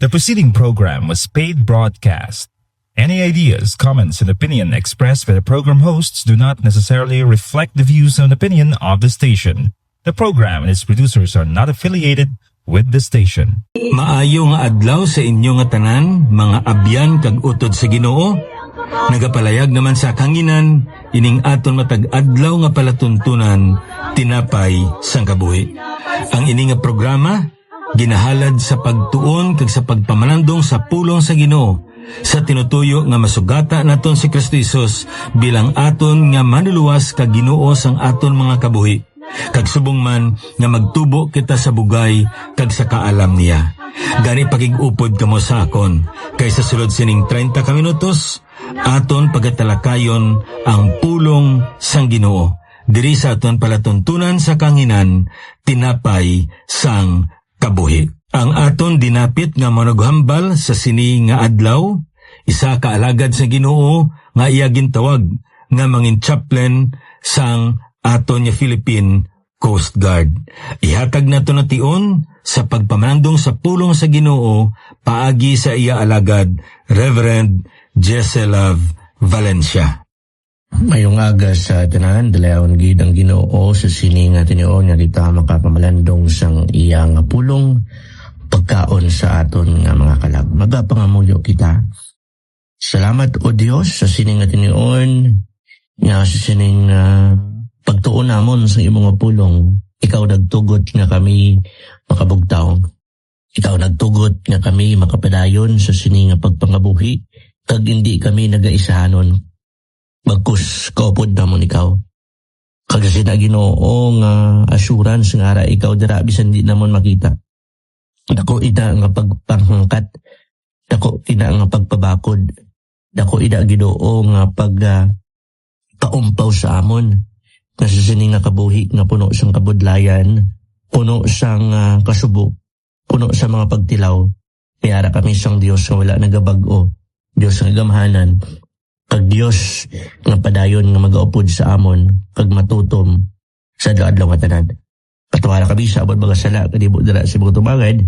The preceding program was paid broadcast. Any ideas, comments, and opinion expressed by the program hosts do not necessarily reflect the views and opinion of the station. The program and its producers are not affiliated with the station. Maayo nga adlaw sa inyo nga tanan, mga abyan kag utod sa Ginoo. Nagapalayag naman sa kanginan, ining aton matag adlaw nga palatuntunan, tinapay sang kabuhi. Ang ini nga programa ginahalad sa pagtuon kag sa pagpamalandong sa pulong sa Ginoo, sa tinutuyo nga masugata naton si Kristo Jesus bilang aton nga manluluwas kag Ginoo sang aton mga kabuhi. Kag subong man nga magtubo kita sa bugay kag sa kaalam niya. Gani pagig-upod kamo sa akon, kay sa sulod sining 30 ka minutos, aton pagatalakayon ang pulong sang Ginoo. Diri sa aton palatuntunan sa kanginan, tinapay sang kabuhi. Ang aton dinapit nga managhambal sa sini nga adlaw, isa ka alagad sa Ginoo nga iya gintawag nga mangin chaplain sang aton nga Philippine Coast Guard. Ihatag nato na tion sa pagpamandong sa pulong sa Ginoo paagi sa iya alagad, Reverend Jeselav Valencia. Mayong aga sa tanan, dalayawan gid ang Ginoo sa sini nga tinuon nga kita makapamalandong sang iya nga pulong pagkaon sa aton nga mga kalag. Magapangamuyo kita. Salamat o Dios sa sini nga tinuon nga sa sining pagtuon namon sa imong nga pulong. Ikaw nagtugot nga kami makabugtaw. Ikaw nagtugot nga kami makapadayon sa sini nga pagpangabuhi kag hindi kami nagaisahanon. Bagkus kaupod namon ikaw. Kag sa Ginoo nga assurance nga ara ikaw dira bisan di namon makita. Dako ida nga pagpanghangkat, dako ida nga pagpabakod, dako ida Ginoo nga paumpaw sa amon. Kasi sini nga kabuhi nga puno sang kabudlayan, puno sang kasubo, puno sa mga pagtilaw. Kaya kami sang Dios nga wala nagabag-o, Dios nga gamhanan, kag Dios nga padayon nga magaupod sa amon, kag matutom sa adlaw nga tanan. Patuwara kami sa abot mga sala, kadibot dala sa mga tumagad,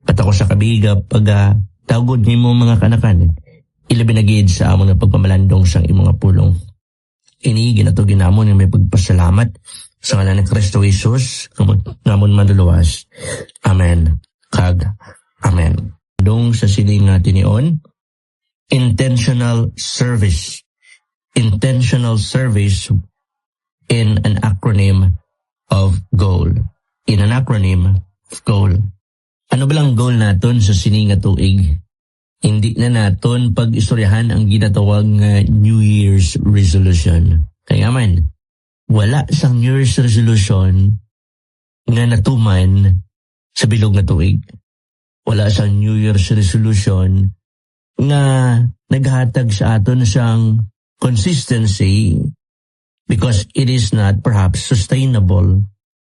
patako sa kabiga pag tawgod nimo mga kanakan, ilabi na gid sa amon nga pagpamalandong sang imong pulong. Ini ginato ginamon nga may pagpasalamat sa ngalan ni Kristo Jesus ngamon manluluwas. Amen. Kag amen. Dong sa sining nga tinion, intentional service. Intentional service in an acronym of GOAL. In an acronym of GOAL. Ano ba lang goal naton sa sining nga tuig? Hindi na naton pag-istoryahan ang ginatawag nga New Year's resolution. Kaya man, wala sang New Year's resolution nga natuman sa bilog na tuig. Wala sang New Year's resolution nga naghatag sa aton sang consistency because it is not perhaps sustainable.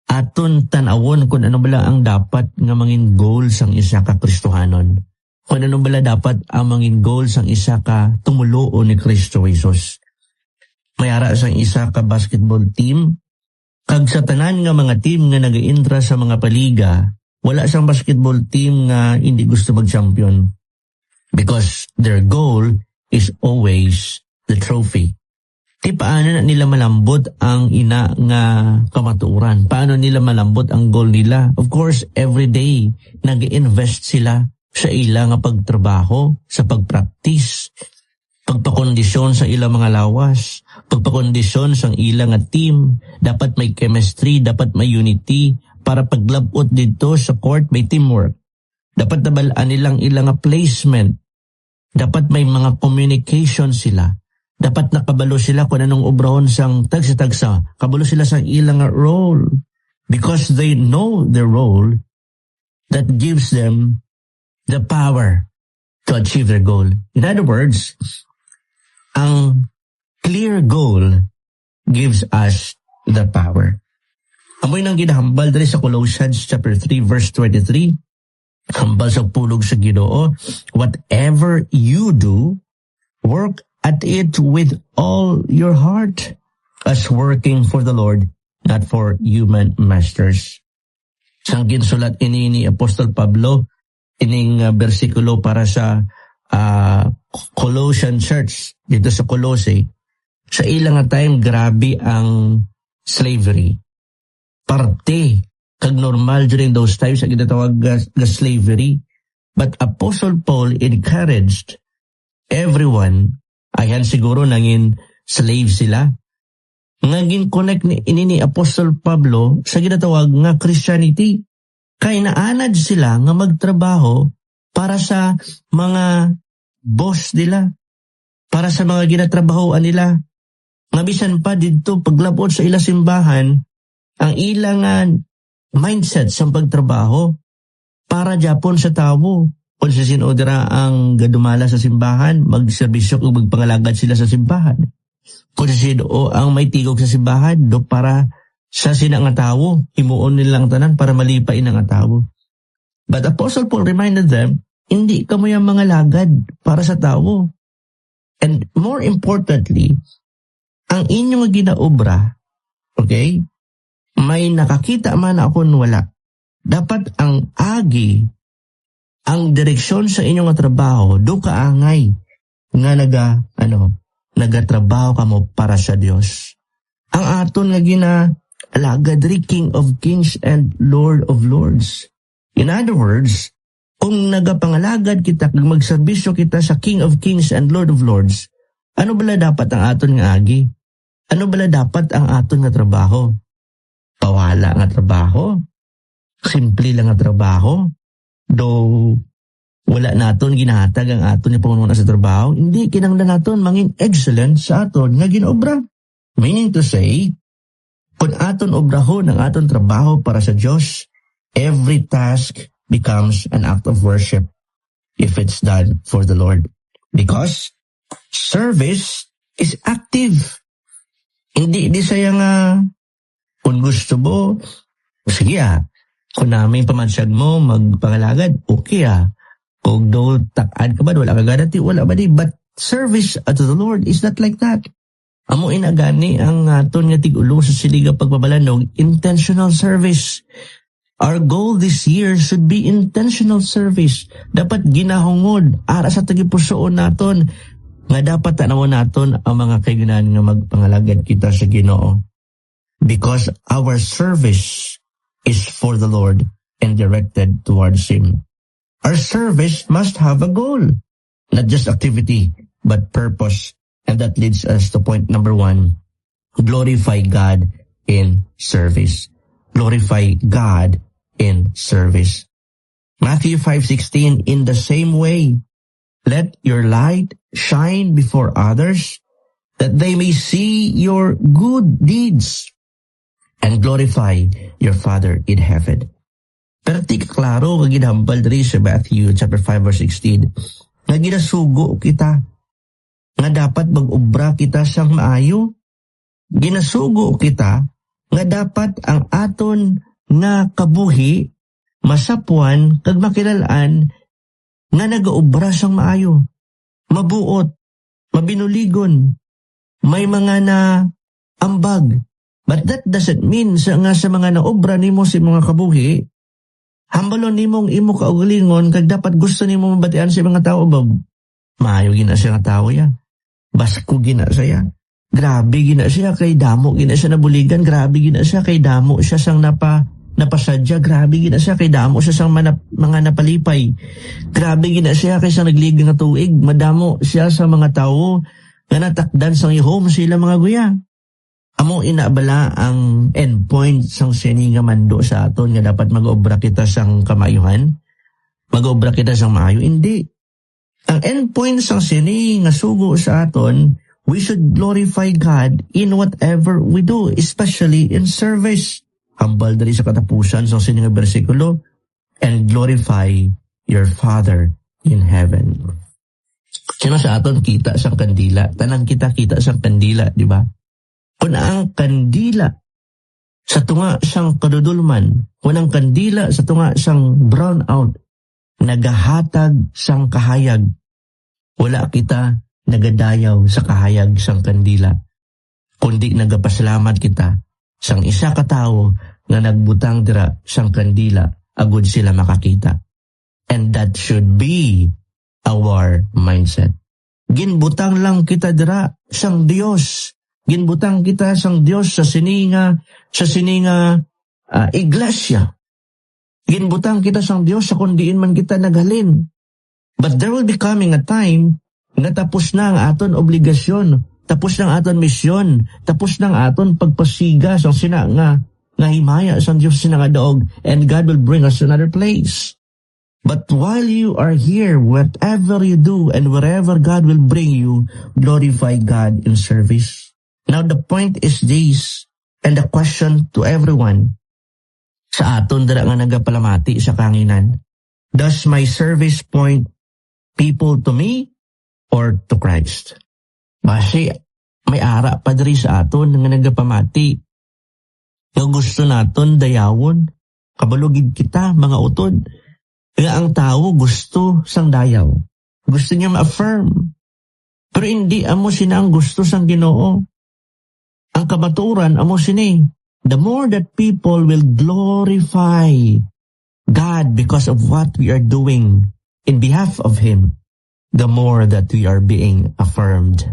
Aton tanawon kung ano bala ang dapat nga mangin goal sang isa ka Kristohanon. Kung ano bala dapat ang mangin goal sang isa ka tumulo ni Kristo Jesus. Mayara sang isa ka basketball team, kag sa tanan nga mga team nga nag-intra sa mga paliga, wala sang basketball team nga hindi gusto mag-champion. Because their goal is always the trophy. Di paano na nila malambot ang ina nga kamatuuran? Paano nila malambot ang goal nila? Of course, every day nag-invest sila sa ilang nga pagtrabaho, sa pagpractice, pagpakondisyon sa ilang mga lawas, pagpakondisyon sa ilang nga team. Dapat may chemistry, dapat may unity, para paglabot dito sa court may teamwork. Dapat nabalaan nilang ilang nga placement. Dapat may mga communication sila. Dapat nakabalo sila kung anong obrahon sang tagsa-tagsa. Kabalo sila sa ilang nga role. Because they know their role that gives them the power to achieve their goal. In other words, ang clear goal gives us the power. Amoy nang ginahambal dali sa Colossians chapter 3 verse 23. Hambal sa pulog sa Ginoo, whatever you do, work at it with all your heart, as working for the Lord, not for human masters. Sang ginsulat ini ni Apostol Pablo ining bersikulo para sa Colossian Church dito sa Colossae. Sa ilang nga time, grabe ang slavery. Parte kag normal during those times sa ginatawag nga slavery. But Apostle Paul encouraged everyone, ayan siguro nangin slave sila, ngagin connect ni Apostle Pablo sa ginatawag nga Christianity. Kaya naanad sila nga magtrabaho para sa mga boss nila, para sa mga ginatrabahoan nila. Nga bisan pa dito paglabot sa ilang simbahan, ang ilang mindset sa pagtrabaho para Japon sa tao. Kung sa sinodra ang gadumala sa simbahan, magserbisyo kung magpangalagad sila sa simbahan. Kung sa sino ang may tigog sa simbahan, do para sa sinang tao, himuon nilang tanan para malipain ang tao. But Apostle Paul reminded them, hindi kamo yung mga lagad para sa tao. And more importantly, ang inyong ginaobra, okay, may nakakita man ako wala. Dapat ang agi, ang direksyon sa inyong trabaho, do kaangay nga nagatrabaho kamo para sa Dios. Ang aton nga alagad ri King of Kings and Lord of Lords. In other words, kung nagapangalagad kita, kung magserbisyo kita sa King of Kings and Lord of Lords, ano bala dapat ang aton nga agi? Ano bala dapat ang aton nga trabaho? Pawala nga trabaho? Simple lang nga trabaho? Though wala naton ginahatag ang aton nga pangunuan sa trabaho, hindi kinanglan naton mangin excellent sa aton nga ginobra. Meaning to say, kung aton obrahon ang aton trabaho para sa Diyos, every task becomes an act of worship if it's done for the Lord. Because service is active. Hindi saya nga kung gusto mo, sige kung namin pamansyag mo, magpangalagad, okay Kung do takad ka ba, wala ka ganati, wala ba di. But service to the Lord is not like that. Amo inagani ang aton nga tig-ulo sa siliga pagbabalandong, intentional service. Our goal this year should be intentional service. Dapat ginahungod, ara sa tagipusoon naton, nga dapat tanawon naton ang mga kayunan nga magpangalagad kita sa Ginoo. Because our service is for the Lord and directed towards Him. Our service must have a goal, not just activity, but purpose. And that leads us to point number 1, glorify God in service. Glorify God in service. Matthew 5:16, in the same way, let your light shine before others, that they may see your good deeds and glorify your Father in heaven. Pero ti klaro nga ginhambal diri sa Matthew chapter 5 verse 16, nga ginasugo kita nga dapat mag-obra kita sang maayo. Ginasugo kita nga dapat ang aton nga kabuhi masapuan kag makilalaan nga nagaobra sang maayo, mabuot, mabinuligon, may mga na ambag. But that doesn't mean sa mga naobra nimo sa mga kabuhi, hambalon nimong imo kaugalingon kag dapat gusto nimo mabatian sa mga tao ba? Maayo gina siya nga tao ya. Basko gina siya. Grabe gina siya kay damo gina siya nabuligan, grabe gina siya kay damo siya sang napasadya, grabe gina siya kay damo siya sang mga napalipay. Grabe gina siya kay sang naglig nga tuig, madamo siya sa mga tao nga natakdan sang ihom sila mga guya. Amo inabala ang endpoint sang sini nga mando sa aton nga dapat mag-obra kita sang kamayuhan, mag-obra kita sang maayo. Hindi. Ang endpoint sang sini nga sugo sa aton, we should glorify God in whatever we do, especially in service. Hambal dali sa katapusan sang sini nga bersikulo, and glorify your Father in heaven. Sino sa aton kita sang kandila? Tanang kita sang kandila, di ba? Kung ang kandila sa tunga sang kadudulman, kung ang kandila sa tunga sang brownout, nagahatag sang kahayag, wala kita nagadayaw sa kahayag sang kandila, kundi nagapasalamat kita sang isa ka tawo nga nagbutang dira sang kandila agud sila makakita. And that should be our mindset. Ginbutang lang kita dira sang Dios. Ginbutang kita sang Dios sa sininga iglesia. Ginbutang kita sang Dios sa kundiin man kita naghalin. But there will be coming a time na tapos na ang aton obligasyon, tapos na ang aton misyon, tapos na ang aton pagpasiga sa sina nga himaya sang Dios sina nga daog, and God will bring us to another place. But while you are here, whatever you do and wherever God will bring you, glorify God in service. Now the point is this, and the question to everyone, sa aton dara nga nagapalamati sa kanginan, does my service point people to me or to Christ? Basi may ara pa diri sa aton nga nagapamati nga gusto naton dayawon, kabalugid kita mga utod. Nga ang tao gusto sang dayaw, gusto niya ma-affirm, pero hindi amo sina ang gusto sang Ginoo. Ang kabaturan amo sini, the more that people will glorify God because of what we are doing in behalf of Him, the more that we are being affirmed.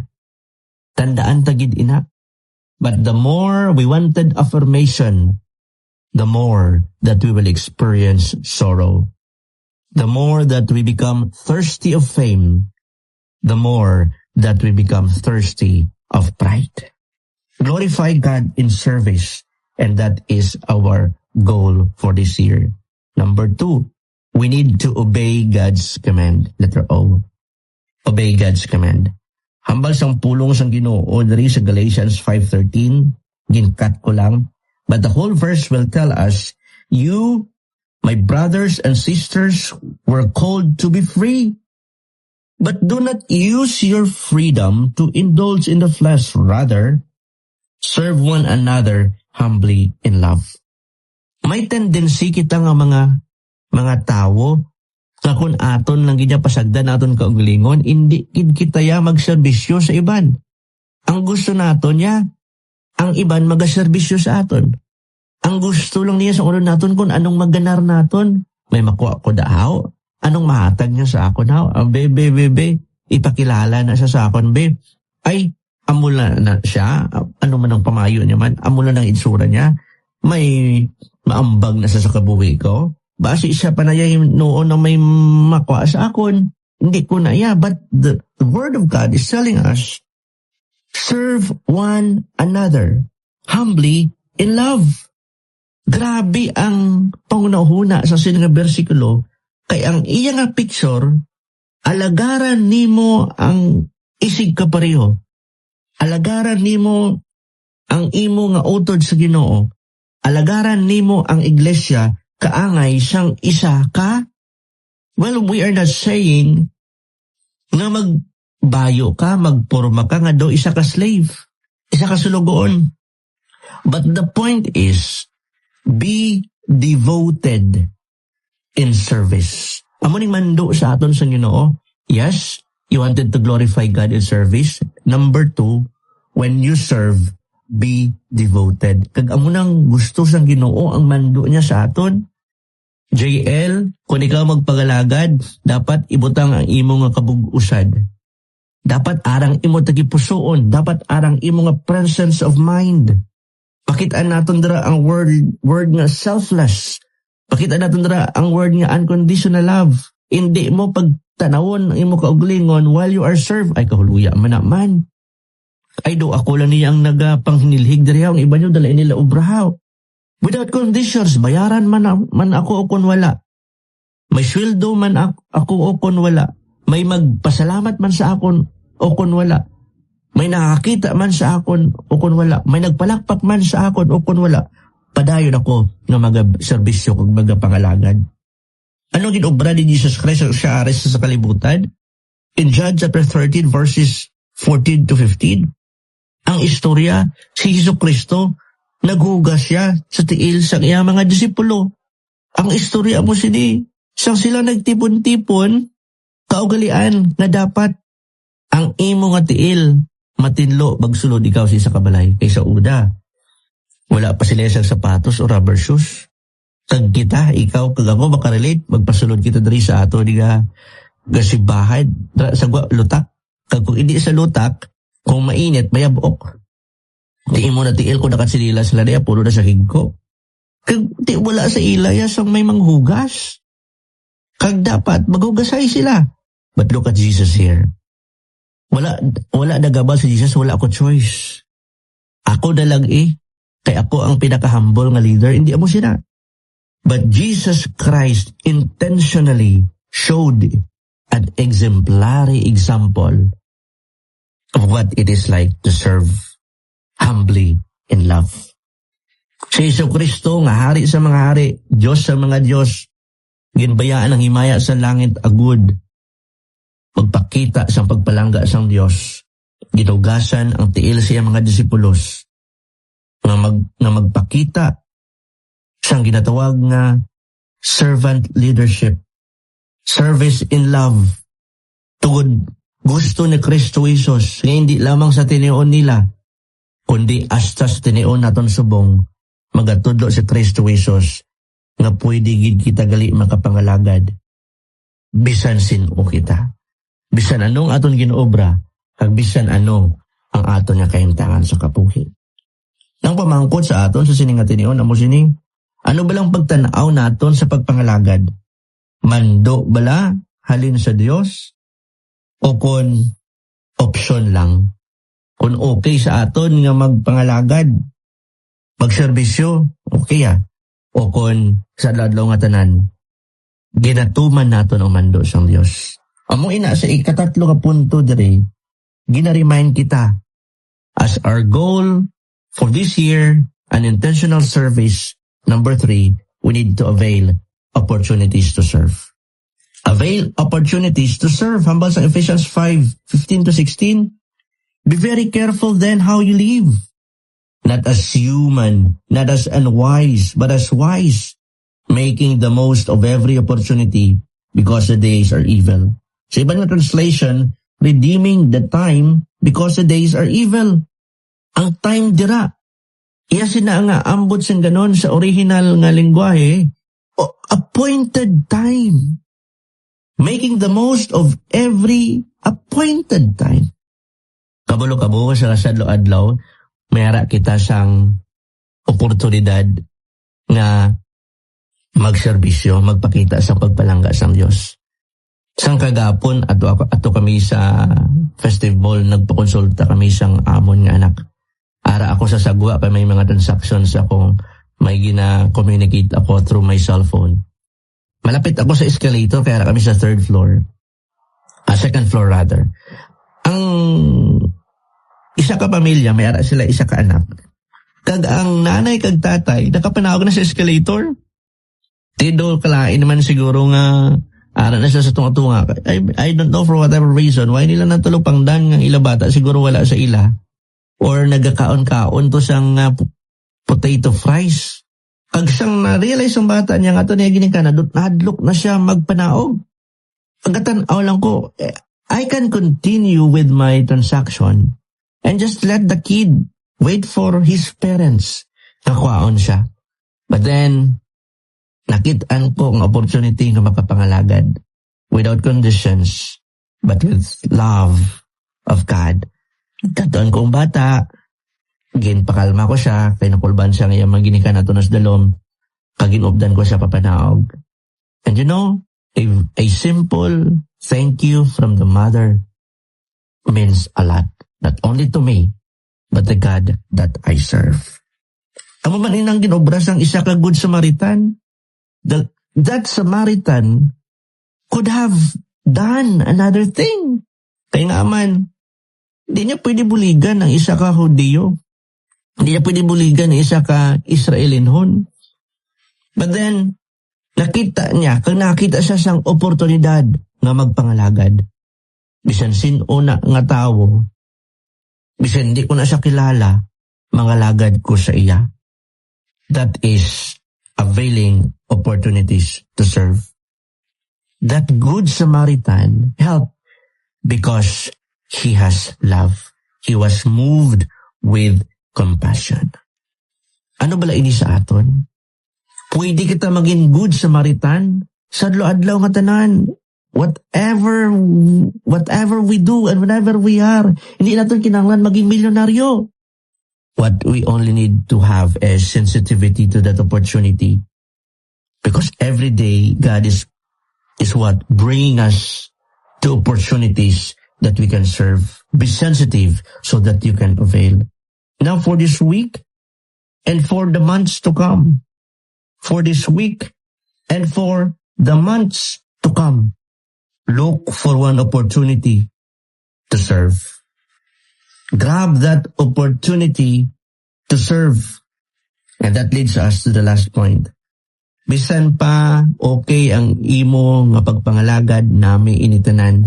Tandaan tagid ina. But the more we wanted affirmation, the more that we will experience sorrow. The more that we become thirsty of fame, the more that we become thirsty of pride. Glorify God in service, and that is our goal for this year. Number 2, we need to obey God's command. Letter O. Obey God's command. Hambal sang pulong sang Ginoo diri sa Galatians 5:13, ginkat ko lang, but the whole verse will tell us, you, my brothers and sisters, were called to be free. But do not use your freedom to indulge in the flesh. Rather, serve one another humbly in love. May tendency kita nga mga tao nga kung aton lang gina pasagdan aton kaugalingon, hindi kita ya magserbisyo sa iban. Ang gusto naton ya, ang iban magaserbisyo sa aton. Ang gusto lang niya sa ulo naton kung anong maganar naton. May makuha ko dahaw. Anong mahatag niya sa akon haw? Bebe, ipakilala na siya sa akon, be. Ay, amula na siya. Ano man ang pamayo niya man. Amula ng insura niya. May maambag na siya sa kabuhi ko. Basi siya pa na yung noon na may makuha sa akon. Hindi ko na ya. But the Word of God is telling us, serve one another humbly in love. Grabe ang pangunahuna sa sinang bersikulo. Kay ang iya nga picture, alagaran nimo ang isig kapareho. Alagaran nimo ang imo nga utod sa Ginoo. Alagaran nimo ang iglesia kaangay siyang isa ka. Well, we are not saying nga magbayo ka, magporma ka nga do isa ka slave, isa ka sulugoon. But the point is, be devoted in service. Amo ning mando sa aton sa Ginoo. Yes, you wanted to glorify God in service. Number 2, when you serve, be devoted. Kag amo nang gusto sang Ginoo ang mando niya sa aton. JL, kung ikaw magpagalagad, dapat ibutang ang imo nga kabug-usad. Dapat arang imo tagipusoon. Dapat arang imo nga presence of mind. Pakitaan naton dira ang word nga selfless. Pakitaan naton dira ang word nga unconditional love. Hindi mo pagtanawon ang imo kaugalingon while you are served. Ay, kahuluya man naman. Ay, do ako lang niya ang nagapanghinilhig diri ang iba nyo dalain nila ubrahaw. Without conditions, bayaran man ako o kun wala. May sweldo man ako o kun wala. May magpasalamat man sa akon o kun wala. May nakakita man sa akon o kun wala. May nagpalakpak man sa akon o kun wala. Padayon ako nga mag-serbisyo kag magapangalagad. Ano ginobra ni Jesus Christ sa ares sa kalibutan? In John chapter 13 verses 14 to 15, ang istorya si Hesus Kristo naghugas siya sa tiil sa iya mga disipulo. Ang istorya mo sini, sang sila nagtipon-tipon, kaugalian na dapat ang imo nga tiil matinlo magsulod ikaw sa kabalay kaysa uda. Wala pa sila sa sapatos o rubber shoes. Kag kita, ikaw, kag ako, makarelate, magpasulod kita diri sa ato, di ka, gasibahay, sa lutak. Kag kung hindi sa lutak, kung mainit, mayabok. Di mo na tiil ko nakasilila sila niya, puno na sa higko. Kag di wala sa ilaya sang may manghugas. Kag dapat, maghugasay sila. But look at Jesus here. Wala nagabal si Jesus, wala ako choice. Ako na lang kay ako ang pinaka-humble nga leader, hindi mo sila. But Jesus Christ intentionally showed an exemplary example of what it is like to serve humbly in love. Si Jesucristo nga hari sa mga hari, Diyos sa mga Diyos, ginbayaan ang himaya sa langit agud, magpakita sa pagpalangga sang Diyos, ginugasan ang tiil siya mga disipulos, nga magpakita sang ginatawag nga servant leadership, service in love, tugod gusto ni Kristo Jesus, nga hindi lamang sa tinion nila, kundi hasta sa tinion naton subong, magatudlo si Kristo Jesus, nga pwede gid kita gali makapangalagad, bisan sino kita, bisan anong aton ginoobra, kag bisan ano ang aton nga kahimtangan sa kapuhi. Nang pamangkot sa aton sa sining nga tinion, amo sining, ano balang pagtanaw naton sa pagpangalagad? Mando bala halin sa Dios? O kon option lang? Kung okay sa aton nga magpangalagad, magserbisyo, okay O kon sa ladlaw nga tanan, ginatuman naton ang mando sang Dios. Amo ina sa ikatatlo nga punto diri, gina-remind kita as our goal for this year, an intentional service. Number 3, we need to avail opportunities to serve. Avail opportunities to serve. Hambal sa Ephesians 5:15-16. Be very careful then how you live. Not as human, not as unwise, but as wise, making the most of every opportunity because the days are evil. Sa ibang translation, redeeming the time because the days are evil. Ang time dira. Iya sina nga ambot sing ganon sa original nga lengguwahe, appointed time. Making the most of every appointed time. Kabulo-kabulo sa kasadlo-adlaw, mayara kita sang oportunidad nga magserbisyo, magpakita sa pagpalangga sang Dios. Sang kagapon ato kami sa festive mall, nagpakonsulta kami sang amon nga anak. Ara ako sa sagwa pa may mga transactions akong may gina-communicate ako through my cellphone. Malapit ako sa escalator kaya kami sa second floor rather. Ang isa ka pamilya, may ara sila isa ka anak. Kag ang nanay kag tatay, nakapanawag na sa escalator. Tido kalain naman siguro nga ara na siya sa tunga-tunga. I don't know for whatever reason why nila natulog pangdan nga ila bata, siguro wala sa ila. Or nagakaon-kaon to sang potato fries. Kag siyang na-realize ang bata niya nga to niya ginikana, nadlok na siya magpanaog. Pagkatanaw lang ko, I can continue with my transaction and just let the kid wait for his parents. Nakwaon siya. But then, nakitaan ko ang opportunity na makapangalagad without conditions, but with love of God. Tatuan ko ang bata, ginpakalma ko siya, kaya nakulban siya ngayon maginikan na tunas dalom, kaginubdan ko siya papanaog. And you know, a simple thank you from the mother means a lot, not only to me, but the God that I serve. Amo man inang ginobra sang isa ka good Samaritan, that Samaritan could have done another thing. Kaya nga man, hindi niya pwede buligan ng isa ka Hudiyo. Hindi niya pwede buligan ng isa ka Israelinhon. But then, nakita siya sang oportunidad nga magpangalagad. Bisan sinuna nga tao, bisan hindi ko na siya kilala, mangalagad ko sa iya. That is availing opportunities to serve. That good Samaritan helped because he has love. He was moved with compassion. Ano bala ini sa aton? Pwede kita maging good Samaritan sa adlaw nga tanan. Whatever we do and whenever we are, hindi natin kinahanglan maging milyonaryo. What we only need to have is sensitivity to that opportunity. Because every day, God is what bringing us to opportunities that we can serve. Be sensitive so that you can avail. Now for this week and for the months to come. For this week and for the months to come. Look for one opportunity to serve. Grab that opportunity to serve. And that leads us to the last point. Bisan pa okay ang imo nga pagpangalagad nami initanan,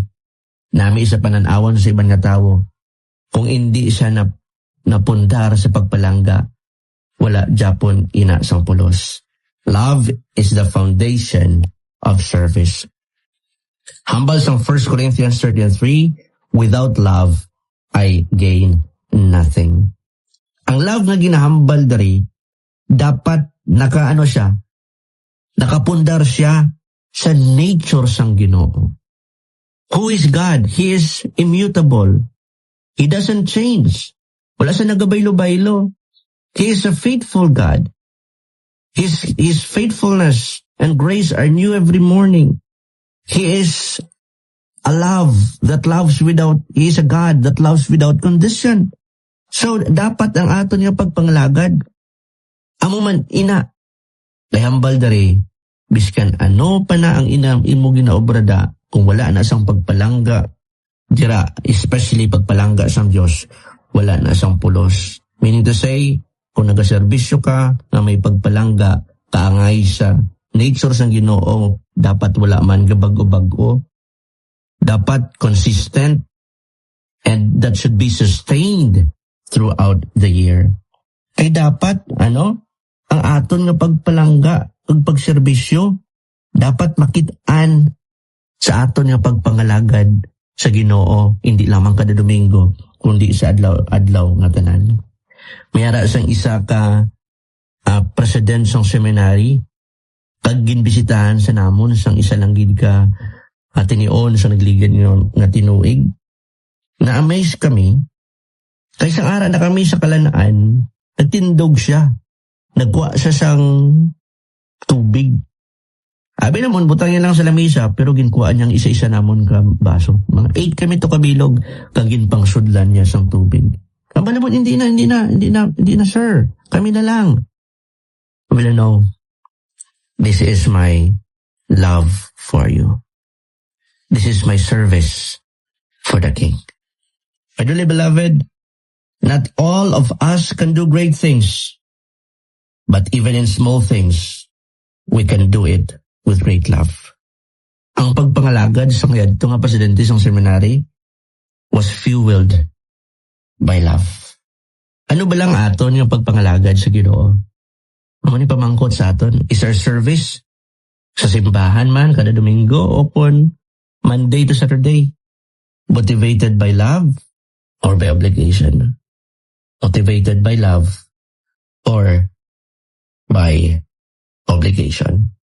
nami isa pananawan sa ibang nga tawo. Kung hindi siya napundar sa pagpalangga, wala japon ina sang pulos. Love is the foundation of service. Hambal sang 1 Corinthians 13:3, without love, I gain nothing. Ang love na ginahambal dari, dapat nakapundar siya sa nature sang Ginoo. Who is God? He is immutable. He doesn't change. Wala sa nagabaylo-baylo. He is a faithful God. His faithfulness and grace are new every morning. He is a he is a God that loves without condition. So, dapat ang aton nga pagpangalagad, amo man ina, lahambal dari, biskan ano pa na ang imo ginaobrada, kung wala na sang pagpalangga, dira, especially pagpalangga sang Diyos, wala na sang pulos. Meaning to say, kung nagaserbisyo ka na may pagpalangga, kaangay sa nature sang Ginoo, dapat wala man gabag-o-bag-o. Dapat consistent and that should be sustained throughout the year. Kay dapat, ang aton nga pagpalangga, ug pagserbisyo, dapat makitaan sa aton nga pagpangalagad sa Ginoo, hindi lamang kada Domingo, kundi sa adlaw nga tanan. Mayara sang isa ka president sang seminary, kag ginbisitahan sa namon sang isa lang gid ka atinion sa nagligan nga tinuig. Na-amaze kami, kay sang ara na kami sa kalanaan, nagtindog siya. Nagkuha siya sang tubig. Abi namon, butang niya lang sa lamesa, pero ginkuha niyang isa-isa namon ka baso. Mga 8 kami to kabilog, kag ginpangsudlan niya sang tubig. Aba namon, hindi na sir. Kami na lang. Well, no. This is my love for you. This is my service for the King. My dearly beloved, not all of us can do great things. But even in small things, we can do it with great love. Ang pagpangalagad sa mga nga presidente ng seminary was fueled by love. Ano ba lang aton yung pagpangalagad sa Ginoo? Ano ni pamangkot sa aton? Is our service sa simbahan man kada Domingo o pon Monday to Saturday motivated by love or by obligation? Motivated by love or by obligation.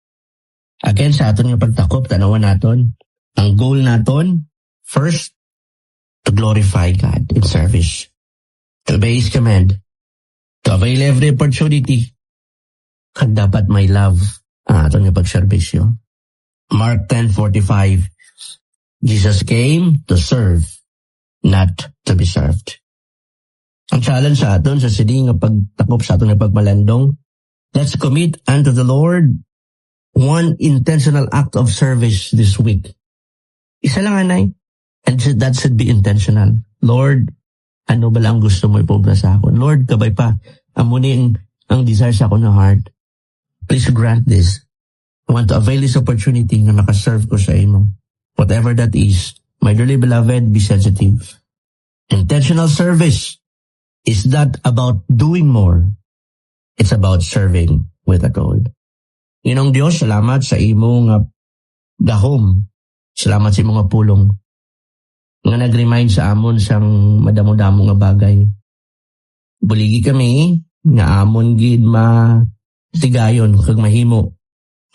Again, sa aton yung pagtakop, tanawan naton, ang goal naton, first, to glorify God in service, to obey His command, to avail every opportunity, kag dapat may love ang aton yung pagserbisyo. Mark 10:45, Jesus came to serve, not to be served. Ang challenge sa aton, sa sining nga pagtakop sa aton yung pagmalandong, let's commit unto the Lord one intentional act of service this week. Isa lang, anay. And that should be intentional. Lord, ano ba lang gusto mo ipobra sa akin? Lord, kabay pa, amunin ang desire sa akin na heart. Please grant this. I want to avail this opportunity na makaserve ko sa imo. Whatever that is, my dearly beloved, be sensitive. Intentional service is not about doing more. It's about serving with a goal. Inong Diyos, salamat sa imong gahom. Salamat sa imong pulong. Nga nag-remind sa amon sang madamo-damo nga bagay. Buligi kami, nga amon gid tigayon kag mahimo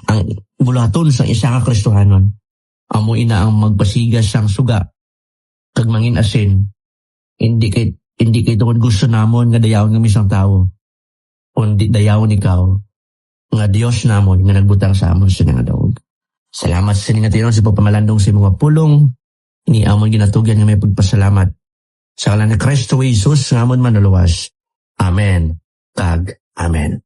ang bulaton sa isa ka Kristohanon. Amo ina ang magpasigas sang suga kag mangin asin. Hindi kay tungod gusto namon nga dayawon ng misang tao. Kundi dayawon ikaw nga Dios namon nga nagbutang sa amon sa nga daog. Salamat sa ningatinon sa pagpamalandong sa mga pulong. Ni amon ginatugyan nga may pagpasalamat. Sa ngalan ni Kristo Jesus nga amon manuluwas. Amen. Kag amen.